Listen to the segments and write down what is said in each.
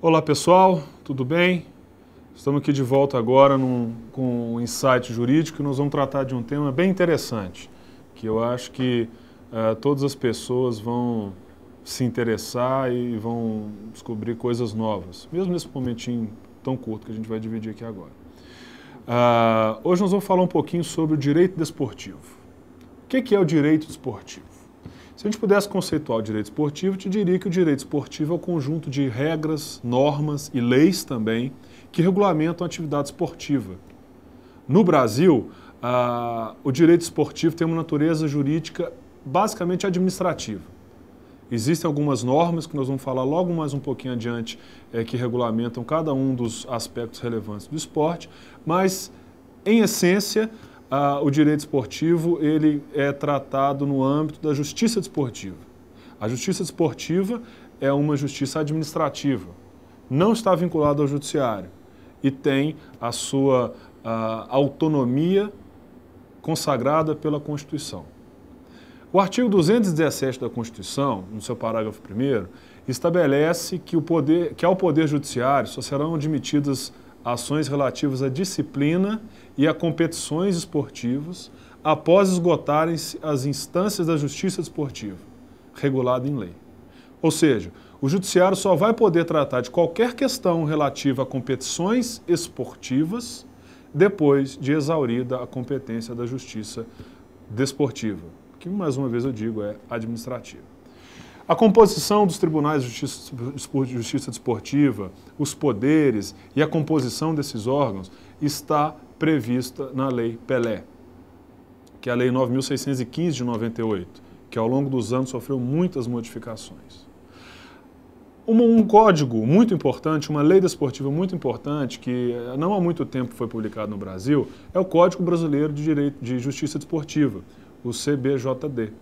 Olá pessoal, tudo bem? Estamos aqui de volta agora com um insight jurídico e nós vamos tratar de um tema bem interessante, que eu acho que todas as pessoas vão se interessar e vão descobrir coisas novas, mesmo nesse momentinho tão curto que a gente vai dividir aqui agora. Hoje nós vamos falar um pouquinho sobre o direito desportivo. O que é o direito desportivo? Se a gente pudesse conceituar o direito esportivo, eu te diria que o direito esportivo é o conjunto de regras, normas e leis também que regulamentam a atividade esportiva. No Brasil, o direito esportivo tem uma natureza jurídica basicamente administrativa. Existem algumas normas que nós vamos falar logo mais um pouquinho adiante que regulamentam cada um dos aspectos relevantes do esporte, mas, em essência, o direito esportivo ele é tratado no âmbito da justiça desportiva. A justiça desportiva é uma justiça administrativa, não está vinculada ao judiciário e tem a sua autonomia consagrada pela Constituição. O artigo 217 da Constituição, no seu parágrafo 1º, estabelece que ao Poder Judiciário só serão admitidas ações relativas à disciplina e a competições esportivas após esgotarem-se as instâncias da justiça desportiva, regulada em lei. Ou seja, o judiciário só vai poder tratar de qualquer questão relativa a competições esportivas depois de exaurida a competência da justiça desportiva, que, mais uma vez eu digo, é administrativa. A composição dos tribunais de justiça desportiva, os poderes e a composição desses órgãos está prevista na Lei Pelé, que é a Lei 9.615 de 98, que ao longo dos anos sofreu muitas modificações. Um código muito importante, uma lei desportiva muito importante, que não há muito tempo foi publicado no Brasil, é o Código Brasileiro de Direito de Justiça Desportiva, o CBJD.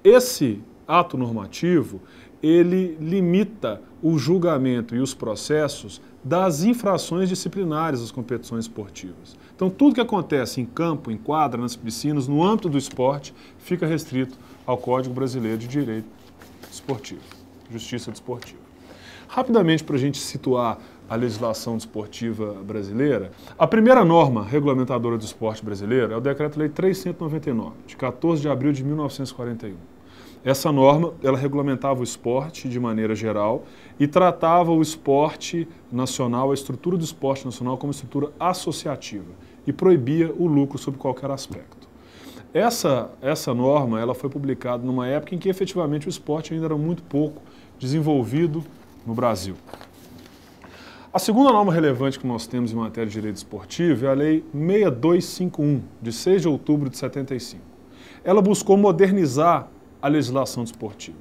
Esse ato normativo, ele limita o julgamento e os processos das infrações disciplinares das competições esportivas. Então, tudo que acontece em campo, em quadra, nas piscinas, no âmbito do esporte, fica restrito ao Código Brasileiro de Direito Desportivo, Justiça Desportiva. Rapidamente, para a gente situar a legislação desportiva brasileira, a primeira norma regulamentadora do esporte brasileiro é o Decreto-Lei 399, de 14 de abril de 1941. Essa norma, ela regulamentava o esporte de maneira geral e tratava o esporte nacional, a estrutura do esporte nacional como estrutura associativa e proibia o lucro sob qualquer aspecto. Essa norma, ela foi publicada numa época em que efetivamente o esporte ainda era muito pouco desenvolvido no Brasil. A segunda norma relevante que nós temos em matéria de direito esportivo é a Lei 6251, de 6 de outubro de 75. Ela buscou modernizar a legislação desportiva.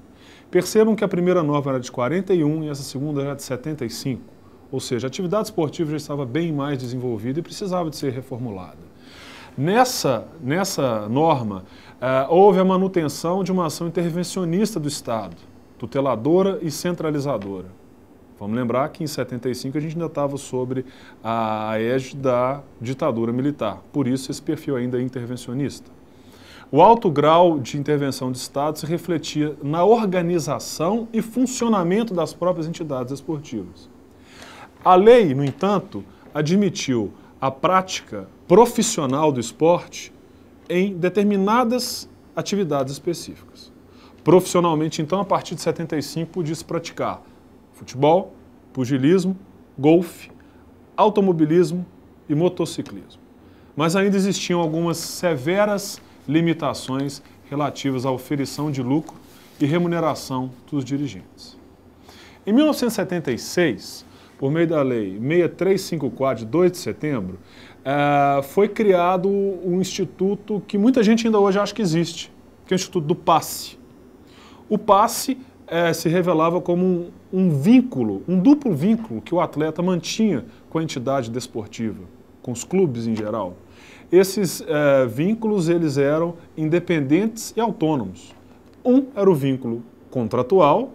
Percebam que a primeira norma era de 41 e essa segunda era de 75, ou seja, a atividade esportiva já estava bem mais desenvolvida e precisava de ser reformulada. Nessa norma, houve a manutenção de uma ação intervencionista do Estado, tuteladora e centralizadora. Vamos lembrar que em 75 a gente ainda estava sobre a égide da ditadura militar, por isso esse perfil ainda é intervencionista. O alto grau de intervenção do Estado se refletia na organização e funcionamento das próprias entidades esportivas. A lei, no entanto, admitiu a prática profissional do esporte em determinadas atividades específicas. Profissionalmente, então, a partir de 75, podia-se praticar futebol, pugilismo, golfe, automobilismo e motociclismo. Mas ainda existiam algumas severas limitações relativas à oferição de lucro e remuneração dos dirigentes. Em 1976, por meio da Lei 6354, de 2 de setembro, foi criado um instituto que muita gente ainda hoje acha que existe, que é o Instituto do Passe. O passe se revelava como um vínculo, um duplo vínculo que o atleta mantinha com a entidade desportiva, com os clubes em geral. Esses vínculos eles eram independentes e autônomos. Um era o vínculo contratual,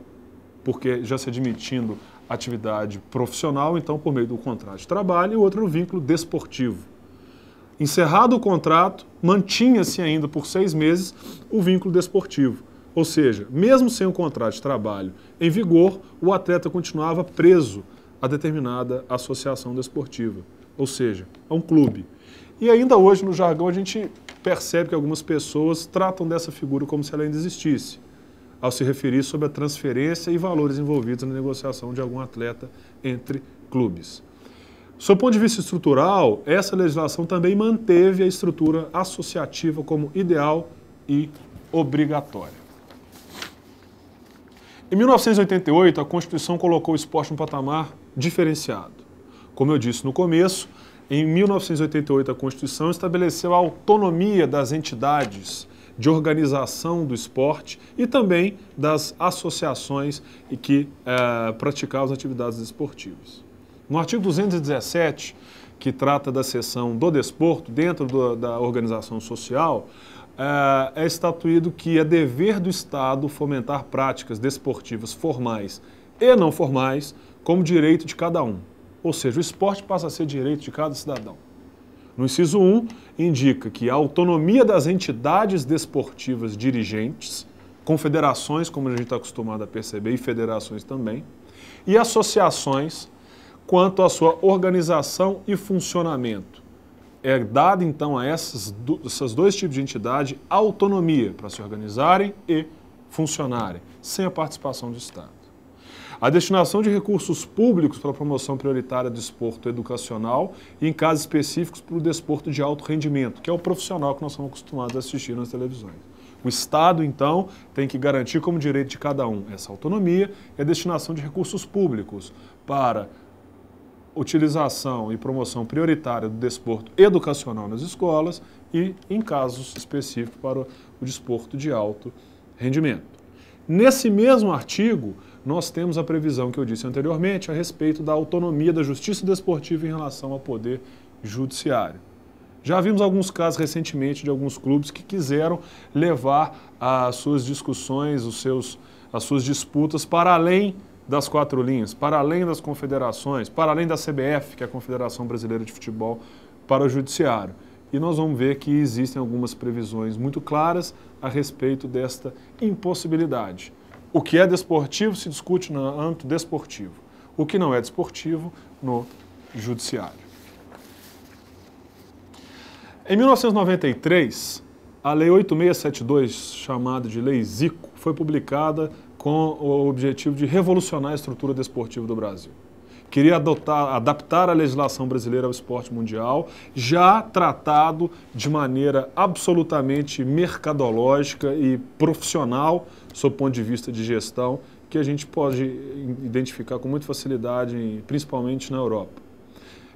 porque já se admitindo atividade profissional, então por meio do contrato de trabalho, e o outro era o vínculo desportivo. Encerrado o contrato, mantinha-se ainda por 6 meses o vínculo desportivo. Ou seja, mesmo sem o contrato de trabalho em vigor, o atleta continuava preso a determinada associação desportiva, ou seja, a um clube. E ainda hoje, no jargão, a gente percebe que algumas pessoas tratam dessa figura como se ela ainda existisse, ao se referir sobre a transferência e valores envolvidos na negociação de algum atleta entre clubes. Sob o ponto de vista estrutural, essa legislação também manteve a estrutura associativa como ideal e obrigatória. Em 1988, a Constituição colocou o esporte em um patamar diferenciado. Como eu disse no começo, em 1988 a Constituição estabeleceu a autonomia das entidades de organização do esporte e também das associações que praticavam as atividades esportivas. No artigo 217, que trata da seção do desporto, dentro da organização social, é estatuído que é dever do Estado fomentar práticas desportivas formais e não formais como direito de cada um. Ou seja, o esporte passa a ser direito de cada cidadão. No inciso 1, indica que a autonomia das entidades desportivas dirigentes, confederações, como a gente está acostumado a perceber, e federações também, e associações quanto à sua organização e funcionamento. É dada, então, a esses dois tipos de entidade autonomia para se organizarem e funcionarem, sem a participação do Estado. A destinação de recursos públicos para a promoção prioritária do desporto educacional e, em casos específicos, para o desporto de alto rendimento, que é o profissional que nós somos acostumados a assistir nas televisões. O Estado, então, tem que garantir como direito de cada um essa autonomia e a destinação de recursos públicos para utilização e promoção prioritária do desporto educacional nas escolas e, em casos específicos, para o desporto de alto rendimento. Nesse mesmo artigo, nós temos a previsão que eu disse anteriormente a respeito da autonomia da justiça desportiva em relação ao poder judiciário. Já vimos alguns casos recentemente de alguns clubes que quiseram levar as suas discussões, as suas disputas para além das quatro linhas, para além das confederações, para além da CBF, que é a Confederação Brasileira de Futebol, para o judiciário. E nós vamos ver que existem algumas previsões muito claras a respeito desta impossibilidade. O que é desportivo se discute no âmbito desportivo. O que não é desportivo, no judiciário. Em 1993, a Lei 8672, chamada de Lei Zico, foi publicada com o objetivo de revolucionar a estrutura desportiva do Brasil. Queria adaptar a legislação brasileira ao esporte mundial, já tratado de maneira absolutamente mercadológica e profissional, sob o ponto de vista de gestão, que a gente pode identificar com muita facilidade, principalmente na Europa.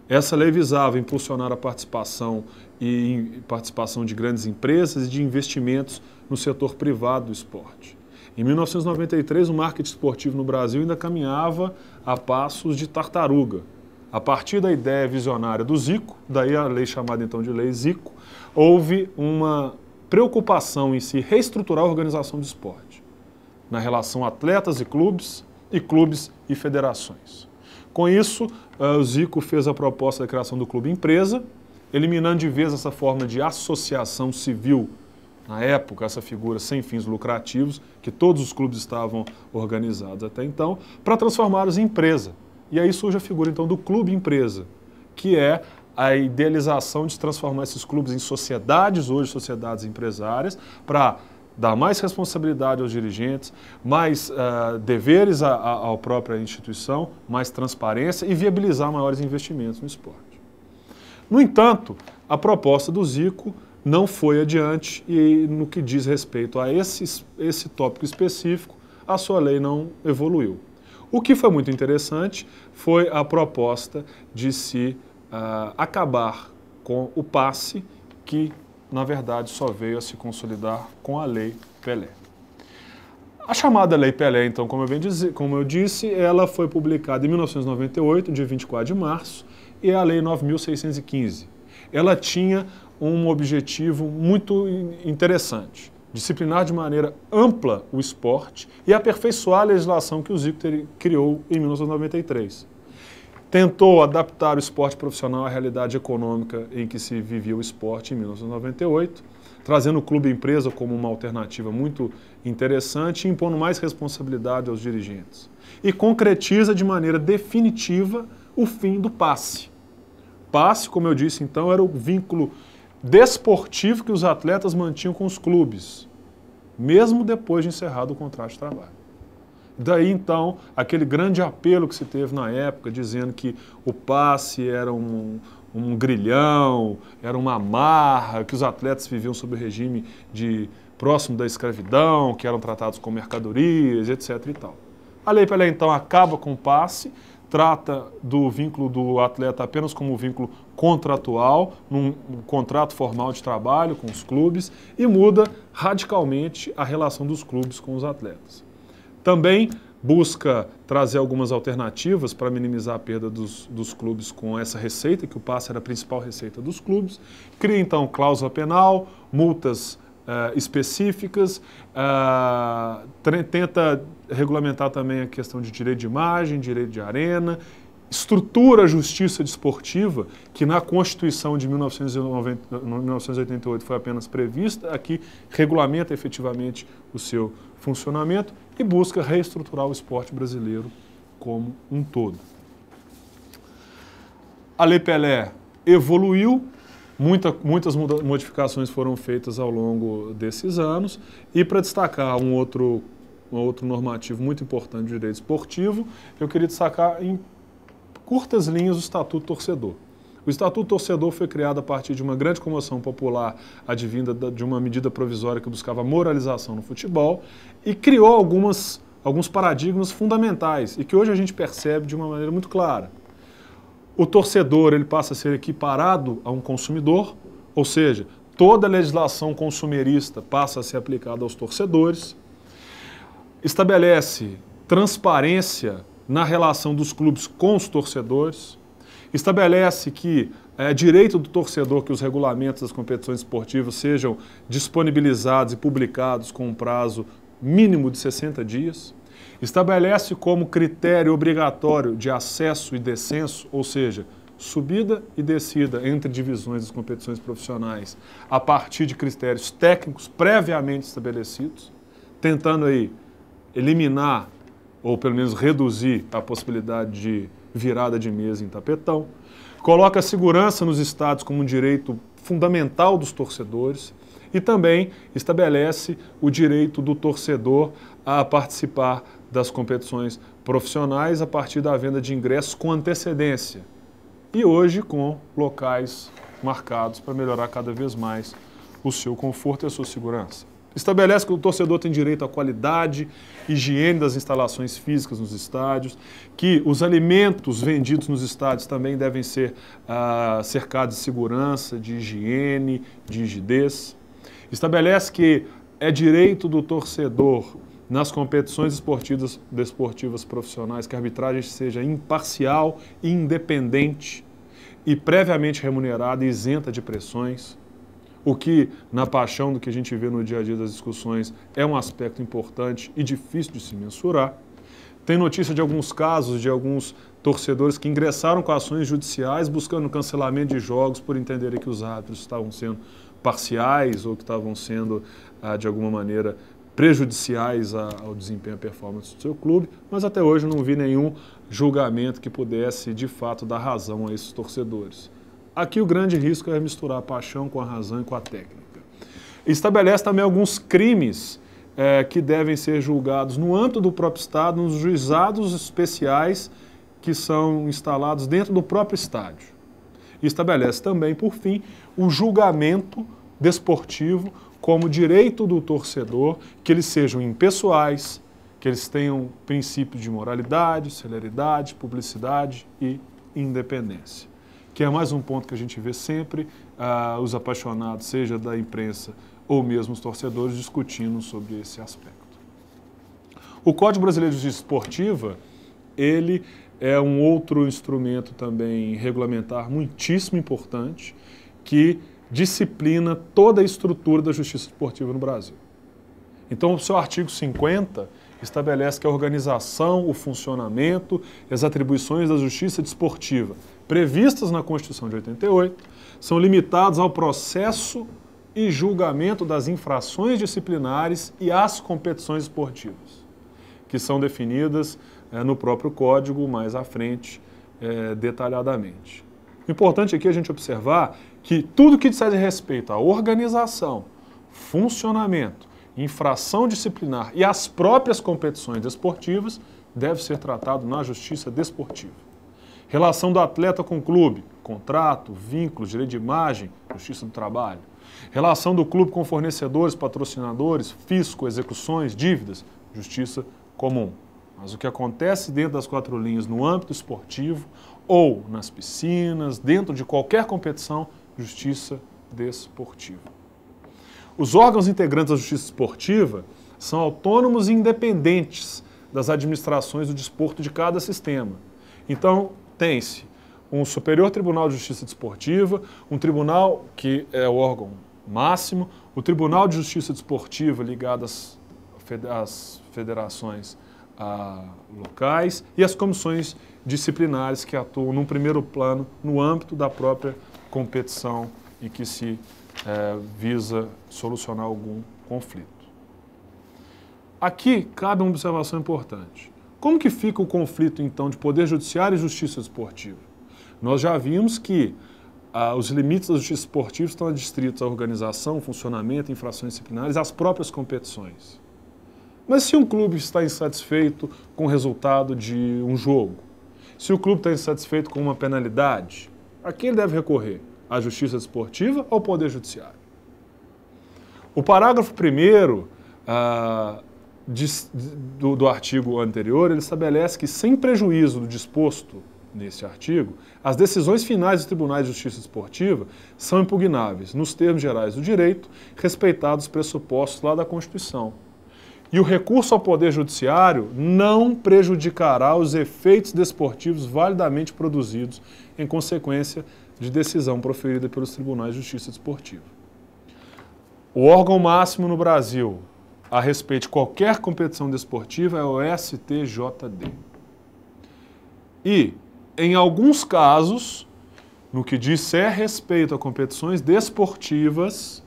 Essa lei visava impulsionar a participação de grandes empresas e de investimentos no setor privado do esporte. Em 1993, o marketing esportivo no Brasil ainda caminhava a passos de tartaruga. A partir da ideia visionária do Zico, daí a lei chamada então de Lei Zico, houve uma preocupação em se reestruturar a organização do esporte, na relação atletas e clubes e federações. Com isso, o Zico fez a proposta da criação do clube empresa, eliminando de vez essa forma de associação civil, na época, essa figura sem fins lucrativos, que todos os clubes estavam organizados até então, para transformá-los em empresa. E aí surge a figura, então, do clube empresa, que é a idealização de transformar esses clubes em sociedades, hoje sociedades empresárias, para dar mais responsabilidade aos dirigentes, mais deveres à própria instituição, mais transparência e viabilizar maiores investimentos no esporte. No entanto, a proposta do Zico não foi adiante e no que diz respeito a esse tópico específico, a sua lei não evoluiu. O que foi muito interessante foi a proposta de se acabar com o passe, que na verdade só veio a se consolidar com a Lei Pelé. A chamada Lei Pelé, então, como eu disse, ela foi publicada em 1998, dia 24 de março, e é a Lei 9.615. Ela tinha um objetivo muito interessante: disciplinar de maneira ampla o esporte e aperfeiçoar a legislação que o Zico criou em 1993. tentou adaptar o esporte profissional à realidade econômica em que se vivia o esporte em 1998, trazendo o clube-empresa como uma alternativa muito interessante e impondo mais responsabilidade aos dirigentes. E concretiza de maneira definitiva o fim do passe. Passe, como eu disse então, era o vínculo desportivo que os atletas mantinham com os clubes, mesmo depois de encerrado o contrato de trabalho. Daí, então, aquele grande apelo que se teve na época, dizendo que o passe era um grilhão, era uma amarra, que os atletas viviam sob o regime próximo da escravidão, que eram tratados como mercadorias, etc. e tal. A Lei Pelé, então, acaba com o passe, trata do vínculo do atleta apenas como um vínculo contratual, num contrato formal de trabalho com os clubes, e muda radicalmente a relação dos clubes com os atletas. Também busca trazer algumas alternativas para minimizar a perda dos clubes com essa receita, que o passe era a principal receita dos clubes. Cria, então, cláusula penal, multas específicas, tenta regulamentar também a questão de direito de imagem, direito de arena, estrutura a justiça desportiva, que na Constituição de 1988 foi apenas prevista, aqui regulamenta efetivamente o seu funcionamento e busca reestruturar o esporte brasileiro como um todo. A Lei Pelé evoluiu, muitas modificações foram feitas ao longo desses anos, e para destacar um outro normativo muito importante de direito esportivo, eu queria destacar em curtas linhas o Estatuto Torcedor. O Estatuto Torcedor foi criado a partir de uma grande comoção popular advinda de uma medida provisória que buscava a moralização no futebol e criou alguns paradigmas fundamentais e que hoje a gente percebe de uma maneira muito clara. O torcedor ele passa a ser equiparado a um consumidor, ou seja, toda a legislação consumerista passa a ser aplicada aos torcedores, estabelece transparência na relação dos clubes com os torcedores, estabelece que é direito do torcedor que os regulamentos das competições esportivas sejam disponibilizados e publicados com um prazo mínimo de 60 dias, estabelece como critério obrigatório de acesso e descenso, ou seja, subida e descida entre divisões das competições profissionais a partir de critérios técnicos previamente estabelecidos, tentando aí eliminar ou pelo menos reduzir a possibilidade de virada de mesa em tapetão, coloca a segurança nos estádios como um direito fundamental dos torcedores e também estabelece o direito do torcedor a participar das competições profissionais a partir da venda de ingressos com antecedência e hoje com locais marcados para melhorar cada vez mais o seu conforto e a sua segurança. Estabelece que o torcedor tem direito à qualidade, higiene das instalações físicas nos estádios, que os alimentos vendidos nos estádios também devem ser cercados de segurança, de higiene, de rigidez. Estabelece que é direito do torcedor, nas competições desportivas profissionais, que a arbitragem seja imparcial e independente e previamente remunerada e isenta de pressões. O que, na paixão do que a gente vê no dia a dia das discussões, é um aspecto importante e difícil de se mensurar. Tem notícia de alguns casos de alguns torcedores que ingressaram com ações judiciais buscando cancelamento de jogos por entenderem que os árbitros estavam sendo parciais ou que estavam sendo, de alguma maneira, prejudiciais ao desempenho e à performance do seu clube, mas até hoje eu não vi nenhum julgamento que pudesse, de fato, dar razão a esses torcedores. Aqui o grande risco é misturar a paixão com a razão e com a técnica. Estabelece também alguns crimes que devem ser julgados no âmbito do próprio Estado, nos juizados especiais que são instalados dentro do próprio estádio. E estabelece também, por fim, o julgamento desportivo como direito do torcedor, que eles sejam impessoais, que eles tenham princípios de moralidade, celeridade, publicidade e independência. Que é mais um ponto que a gente vê sempre os apaixonados, seja da imprensa ou mesmo os torcedores, discutindo sobre esse aspecto. O Código Brasileiro de Justiça Esportiva, ele é um outro instrumento também regulamentar muitíssimo importante que disciplina toda a estrutura da justiça esportiva no Brasil. Então, o seu artigo 50, estabelece que a organização, o funcionamento e as atribuições da justiça desportiva previstas na Constituição de 88 são limitados ao processo e julgamento das infrações disciplinares e às competições esportivas, que são definidas no próprio Código mais à frente, detalhadamente. O importante aqui é a gente observar que tudo que diz respeito à organização, funcionamento, infração disciplinar e às próprias competições desportivas deve ser tratado na justiça desportiva. Relação do atleta com o clube, contrato, vínculos, direito de imagem, justiça do trabalho. Relação do clube com fornecedores, patrocinadores, fisco, execuções, dívidas, justiça comum. Mas o que acontece dentro das quatro linhas no âmbito esportivo ou nas piscinas, dentro de qualquer competição, justiça desportiva. Os órgãos integrantes da justiça esportiva são autônomos e independentes das administrações do desporto de cada sistema. Então, tem-se um Superior Tribunal de Justiça Desportiva, um tribunal que é o órgão máximo, o Tribunal de Justiça Desportiva ligado às federações locais e as comissões disciplinares que atuam num primeiro plano no âmbito da própria competição e que se visa solucionar algum conflito. Aqui cabe uma observação importante. Como que fica o conflito, então, de poder judiciário e justiça esportiva? Nós já vimos que os limites da justiça esportiva estão adstritos à organização, funcionamento, infrações disciplinares e às próprias competições. Mas se um clube está insatisfeito com o resultado de um jogo, se o clube está insatisfeito com uma penalidade, a quem ele deve recorrer? À justiça desportiva ou ao poder judiciário? O parágrafo 1º do artigo anterior, ele estabelece que, sem prejuízo do disposto nesse artigo, as decisões finais dos tribunais de justiça desportiva são impugnáveis, nos termos gerais do direito, respeitados os pressupostos lá da Constituição. E o recurso ao Poder Judiciário não prejudicará os efeitos desportivos validamente produzidos em consequência de decisão proferida pelos tribunais de justiça desportiva. O órgão máximo no Brasil a respeito de qualquer competição desportiva é o STJD. E, em alguns casos, no que diz respeito a competições desportivas,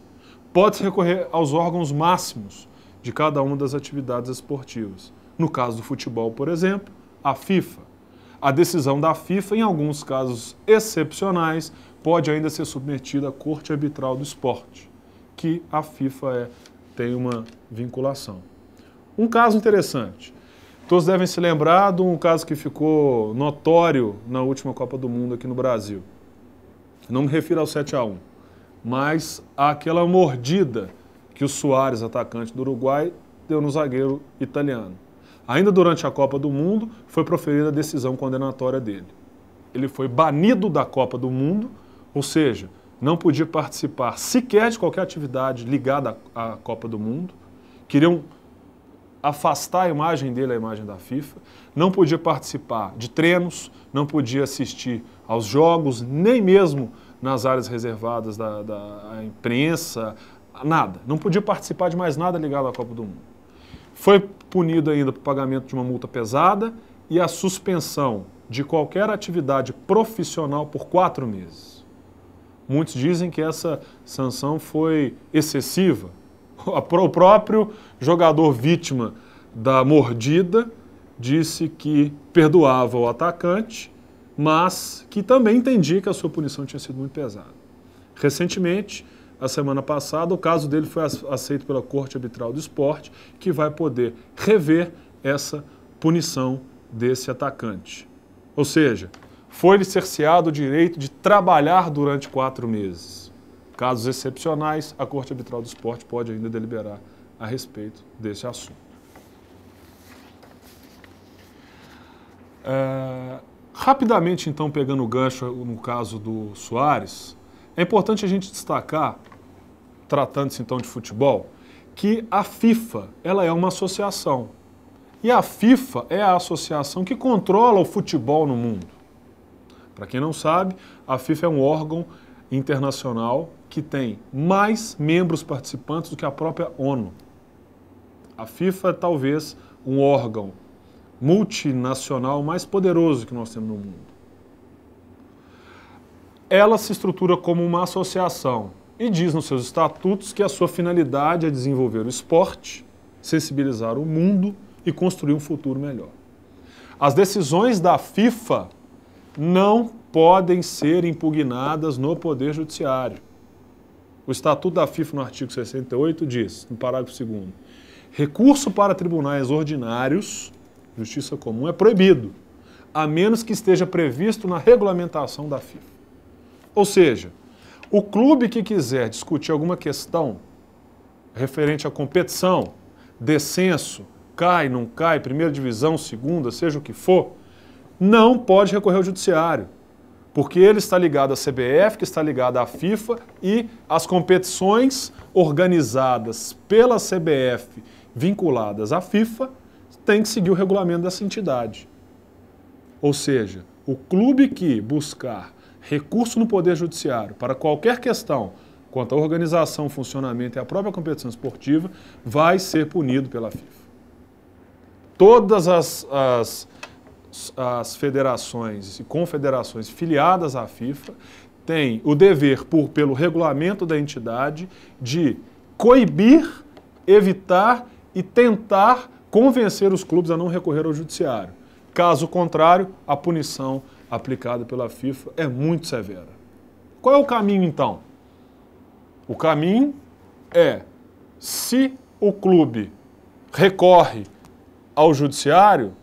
pode-se recorrer aos órgãos máximos de cada uma das atividades esportivas. No caso do futebol, por exemplo, a FIFA. A decisão da FIFA, em alguns casos excepcionais, pode ainda ser submetida à Corte Arbitral do Esporte, que a FIFA tem uma vinculação. Um caso interessante. Todos devem se lembrar de um caso que ficou notório na última Copa do Mundo aqui no Brasil. Não me refiro ao 7-1, mas àquela mordida que o Soares, atacante do Uruguai, deu no zagueiro italiano. Ainda durante a Copa do Mundo, foi proferida a decisão condenatória dele. Ele foi banido da Copa do Mundo, ou seja, não podia participar sequer de qualquer atividade ligada à Copa do Mundo. Queriam afastar a imagem dele, a imagem da FIFA. Não podia participar de treinos, não podia assistir aos jogos, nem mesmo nas áreas reservadas da imprensa, nada. Não podia participar de mais nada ligado à Copa do Mundo. Foi punido ainda por pagamento de uma multa pesada e a suspensão de qualquer atividade profissional por 4 meses. Muitos dizem que essa sanção foi excessiva. O próprio jogador vítima da mordida disse que perdoava o atacante, mas que também entendia que a sua punição tinha sido muito pesada. Recentemente, a semana passada, o caso dele foi aceito pela Corte Arbitral do Esporte, que vai poder rever essa punição desse atacante. Ou seja, foi-lhe cerceado o direito de trabalhar durante 4 meses. Casos excepcionais, a Corte Arbitral do Esporte pode ainda deliberar a respeito desse assunto. Rapidamente, então, pegando o gancho no caso do Soares, é importante a gente destacar, tratando-se então de futebol, que a FIFA ela é uma associação. E a FIFA é a associação que controla o futebol no mundo. Para quem não sabe, a FIFA é um órgão internacional que tem mais membros participantes do que a própria ONU. A FIFA é talvez um órgão multinacional mais poderoso que nós temos no mundo. Ela se estrutura como uma associação e diz nos seus estatutos que a sua finalidade é desenvolver o esporte, sensibilizar o mundo e construir um futuro melhor. As decisões da FIFA não podem ser impugnadas no Poder Judiciário. O Estatuto da FIFA, no artigo 68, diz, no parágrafo 2º, recurso para tribunais ordinários, justiça comum, é proibido, a menos que esteja previsto na regulamentação da FIFA. Ou seja, o clube que quiser discutir alguma questão referente à competição, descenso, cai, não cai, primeira divisão, segunda, seja o que for, não pode recorrer ao judiciário, porque ele está ligado à CBF, que está ligado à FIFA, e as competições organizadas pela CBF vinculadas à FIFA têm que seguir o regulamento dessa entidade. Ou seja, o clube que buscar recurso no Poder Judiciário para qualquer questão quanto à organização, funcionamento e à própria competição esportiva vai ser punido pela FIFA. Todas as federações e confederações filiadas à FIFA têm o dever, pelo regulamento da entidade, de coibir, evitar e tentar convencer os clubes a não recorrer ao judiciário. Caso contrário, a punição aplicada pela FIFA é muito severa. Qual é o caminho, então? O caminho é, se o clube recorre ao judiciário,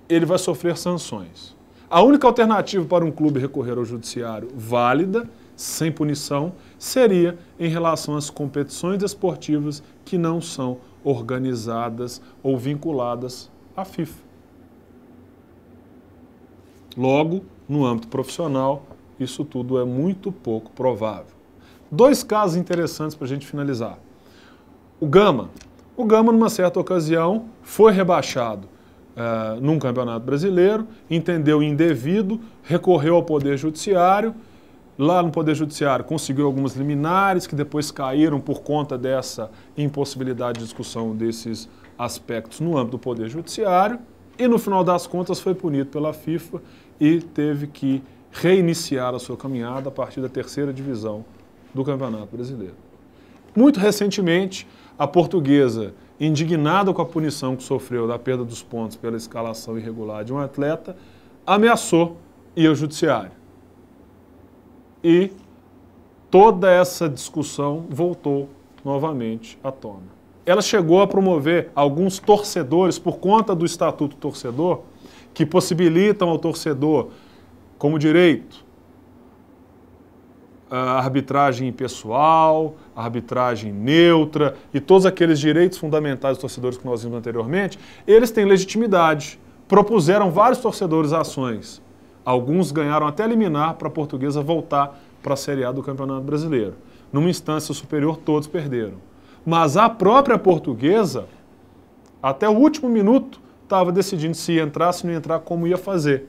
ele vai sofrer sanções. A única alternativa para um clube recorrer ao judiciário válida, sem punição, seria em relação às competições esportivas que não são organizadas ou vinculadas à FIFA. Logo, no âmbito profissional, isso tudo é muito pouco provável. Dois casos interessantes para a gente finalizar. O Gama. O Gama, numa certa ocasião, foi rebaixado num campeonato brasileiro, entendeu indevido, recorreu ao Poder Judiciário. Lá no Poder Judiciário conseguiu algumas liminares que depois caíram por conta dessa impossibilidade de discussão desses aspectos no âmbito do Poder Judiciário. E no final das contas foi punido pela FIFA e teve que reiniciar a sua caminhada a partir da 3ª divisão do Campeonato Brasileiro. Muito recentemente, a Portuguesa, indignada com a punição que sofreu da perda dos pontos pela escalação irregular de um atleta, ameaçou ir ao judiciário. E toda essa discussão voltou novamente à tona. Ela chegou a promover alguns torcedores, por conta do Estatuto Torcedor, que possibilitam ao torcedor, como direito, a arbitragem impessoal, a arbitragem neutra e todos aqueles direitos fundamentais dos torcedores que nós vimos anteriormente, eles têm legitimidade. Propuseram vários torcedores ações. Alguns ganharam até liminar para a Portuguesa voltar para a Série A do Campeonato Brasileiro. Numa instância superior, todos perderam. Mas a própria Portuguesa, até o último minuto, estava decidindo se ia entrar, se não ia entrar, como ia fazer.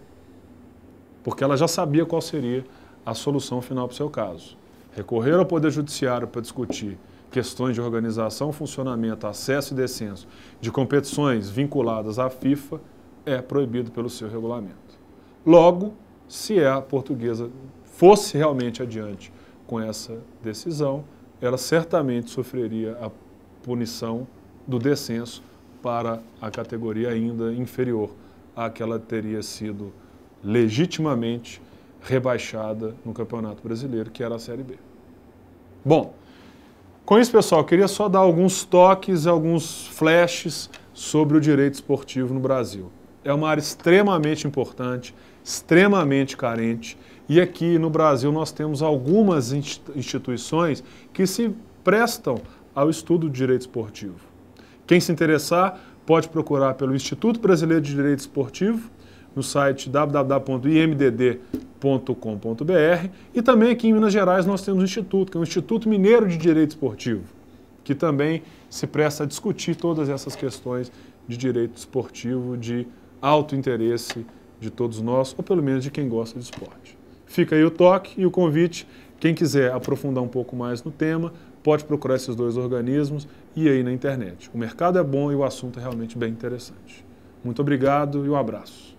Porque ela já sabia qual seria a solução final para o seu caso. Recorrer ao Poder Judiciário para discutir questões de organização, funcionamento, acesso e descenso de competições vinculadas à FIFA é proibido pelo seu regulamento. Logo, se a Portuguesa fosse realmente adiante com essa decisão, ela certamente sofreria a punição do descenso para a categoria ainda inferior à que ela teria sido legitimamente rebaixada no Campeonato Brasileiro, que era a Série B. Bom, com isso, pessoal, eu queria só dar alguns toques, alguns flashes sobre o direito esportivo no Brasil. É uma área extremamente importante, extremamente carente, e aqui no Brasil nós temos algumas instituições que se prestam ao estudo do direito esportivo. Quem se interessar pode procurar pelo Instituto Brasileiro de Direito Esportivo, no site www.imdd.com.br, e também aqui em Minas Gerais nós temos um instituto, que é o Instituto Mineiro de Direito Esportivo, que também se presta a discutir todas essas questões de direito esportivo de alto interesse de todos nós, ou pelo menos de quem gosta de esporte. Fica aí o toque e o convite. Quem quiser aprofundar um pouco mais no tema, pode procurar esses dois organismos e aí na internet. O mercado é bom e o assunto é realmente bem interessante. Muito obrigado e um abraço.